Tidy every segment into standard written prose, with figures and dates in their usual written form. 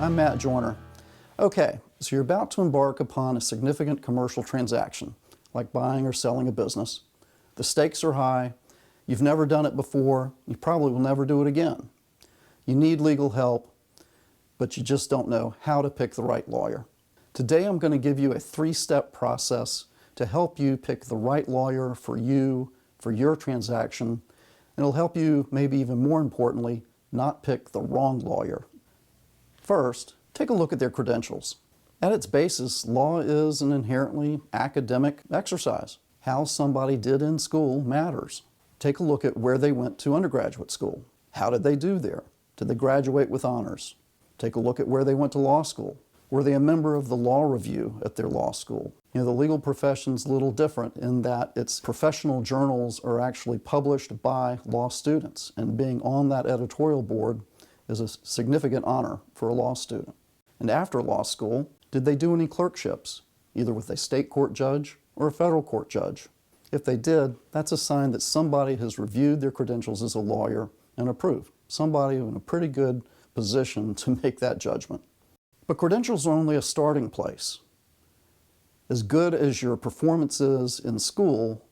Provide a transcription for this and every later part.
I'm Matt Joyner. Okay, so you're about to embark upon a significant commercial transaction, like buying or selling a business. The stakes are high. You've never done it before. You probably will never do it again. You need legal help, but you just don't know how to pick the right lawyer. Today I'm going to give you a 3-step process to help you pick the right lawyer for you, for your transaction, and it'll help you, maybe even more importantly, not pick the wrong lawyer. First, take a look at their credentials. At its basis, law is an inherently academic exercise. How somebody did in school matters. Take a look at where they went to undergraduate school. How did they do there? Did they graduate with honors? Take a look at where they went to law school. Were they a member of the law review at their law school? You know, the legal profession's a little different in that its professional journals are actually published by law students, and being on that editorial board is a significant honor for a law student. And after law school, did they do any clerkships, either with a state court judge or a federal court judge? If they did, that's a sign that somebody has reviewed their credentials as a lawyer and approved. Somebody in a pretty good position to make that judgment. But credentials are only a starting place. As good as your performance is in school,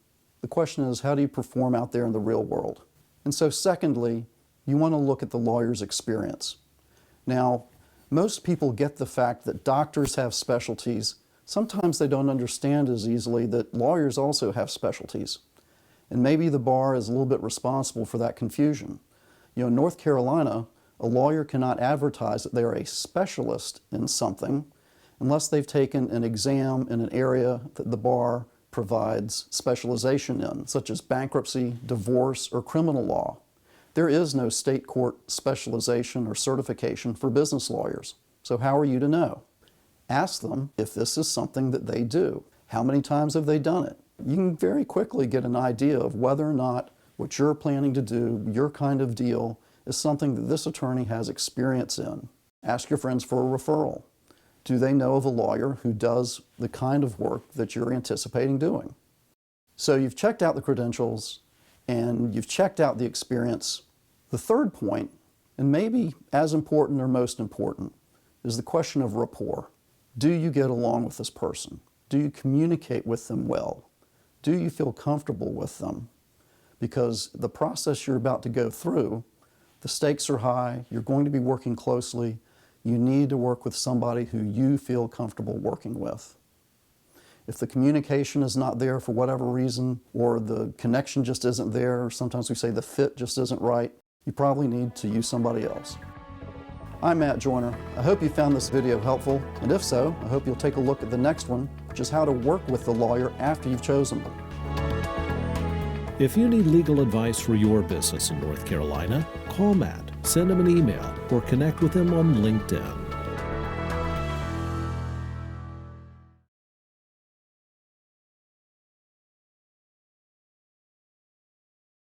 the question is, how do you perform out there in the real world? And so secondly, you want to look at the lawyer's experience. Now, most people get the fact that doctors have specialties. Sometimes they don't understand as easily that lawyers also have specialties. And maybe the bar is a little bit responsible for that confusion. You know, in North Carolina, a lawyer cannot advertise that they are a specialist in something unless they've taken an exam in an area that the bar provides specialization in, such as bankruptcy, divorce, or criminal law. There is no state court specialization or certification for business lawyers. So how are you to know? Ask them if this is something that they do. How many times have they done it? You can very quickly get an idea of whether or not what you're planning to do, your kind of deal, is something that this attorney has experience in. Ask your friends for a referral. Do they know of a lawyer who does the kind of work that you're anticipating doing? So you've checked out the credentials and you've checked out the experience. The third point, and maybe as important or most important, is the question of rapport. Do you get along with this person? Do you communicate with them well? Do you feel comfortable with them? Because the process you're about to go through, the stakes are high, you're going to be working closely, you need to work with somebody who you feel comfortable working with. If the communication is not there for whatever reason, or the connection just isn't there, or sometimes we say the fit just isn't right, you probably need to use somebody else. I'm Matt Joyner. I hope you found this video helpful, and if so, I hope you'll take a look at the next one, which is how to work with the lawyer after you've chosen them. If you need legal advice for your business in North Carolina, call Matt, send him an email, or connect with him on LinkedIn.